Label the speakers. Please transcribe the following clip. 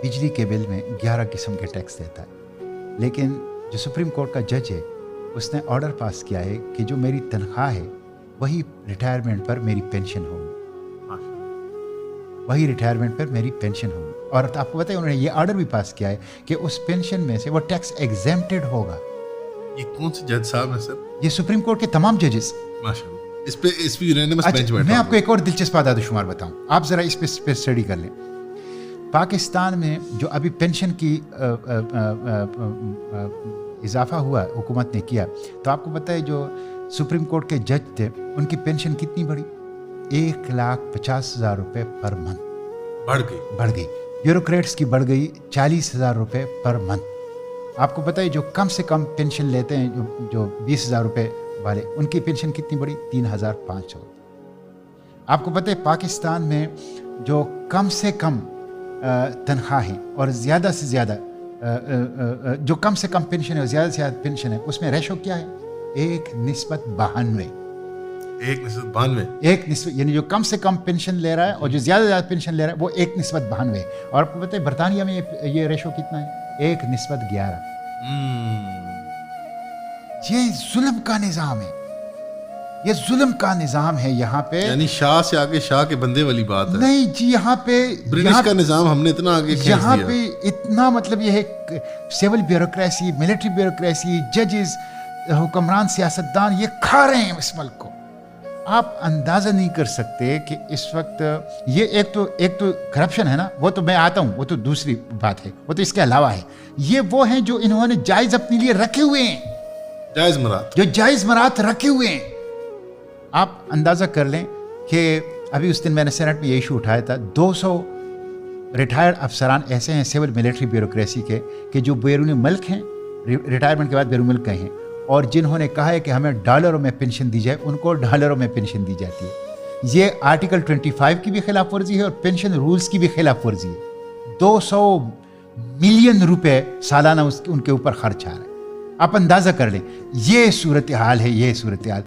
Speaker 1: बिजली के बिल में 11 किस्म के टैक्स देता है, लेकिन जो सुप्रीम कोर्ट का जज है उसने ऑर्डर पास किया है कि जो मेरी तनख्वाह है वही रिटायरमेंट पर मेरी पेंशन होगी, वही रिटायरमेंट पर मेरी पेंशन होगी। और आपको बताइए उन्होंने ये ऑर्डर भी पास किया है कि उस पेंशन में से वो टैक्स एग्जेम्प्टेड होगा।
Speaker 2: ये कौन से जज साहब हैं सर?
Speaker 1: ये सुप्रीम कोर्ट के तमाम जजेस।
Speaker 2: माशाल्लाह, इस पे यूनानिमस बेंच बैठा।
Speaker 1: मैं आपको एक और दिलचस्प आदाद शुमार बताऊं, आप ज़रा इस पे स्टडी कर लें। पाकिस्तान में जो अभी पेंशन की इजाफा हुआ हुकूमत ने किया, तो आपको पता है जो सुप्रीम कोर्ट के जज थे उनकी पेंशन कितनी बढ़ी? 1,50,000 रुपये पर मंथ बढ़ गई। ब्यूरोक्रेट्स की बढ़ गई 40,000 रुपये पर मंथ। आपको पता है जो कम से कम पेंशन लेते हैं जो 20,000 रुपये वाले, उनकी पेंशन कितनी बढ़ी? 3,500। आपको पता है पाकिस्तान में जो कम से कम तनख्वाहें और ज़्यादा से ज़्यादा जो कम से कम पेंशन है और ज़्यादा से ज़्यादा पेंशन है, उसमें रेशो क्या है? 1:92। 1:92 यानी जो कम से कम पेंशन ले रहा है और जो ज़्यादा से ज़्यादा पेंशन ले रहा है वो 1:92 है। और आपको पता है बरतानिया में ये रेशो कितना है? 1:11। ये जुल्म का निज़ाम है, ये जुल्म का निज़ाम है यहाँ पे।
Speaker 2: यानी शाह से आगे शाह के बंदे वाली बात है।
Speaker 1: नहीं जी, यहाँ पे
Speaker 2: ब्रिटिश का निज़ाम हमने इतना आगे खींच दिया।
Speaker 1: यहाँ पे इतना मतलब ये है सिविल ब्यूरोक्रेसी, मिलिट्री ब्यूरोक्रेसी, जजेस, हुक्मरान, सियासतदान ये खा रहे हैं इस मुल्क को। आप अंदाज़ा नहीं कर सकते कि इस वक्त ये एक तो करप्शन है ना, वो तो मैं आता हूँ, वो तो दूसरी बात है, वो तो इसके अलावा है। ये वो हैं जो इन्होंने जायज़ अपने लिए रखे हुए हैं, जायज़ मरात रखे हुए हैं। आप अंदाज़ा कर लें कि अभी उस दिन मैंने सेनेट में ये इशू उठाया था, 200 रिटायर्ड अफसरान ऐसे हैं सिविल मिलिट्री ब्यूरोक्रेसी के कि जो बैरून मुल्क हैं, रिटायरमेंट के बाद बैरून मुल्क गए हैं, और जिन्होंने कहा है कि हमें डॉलरों में पेंशन दी जाए, उनको डॉलरों में पेंशन दी जाती है। ये आर्टिकल 25 की भी खिलाफ वर्जी है और पेंशन रूल्स की भी खिलाफ वर्जी है। 200 मिलियन रुपए सालाना उनके ऊपर खर्च आ रहा है। आप अंदाज़ा कर लें, ये सूरत हाल है, ये सूरत हाल।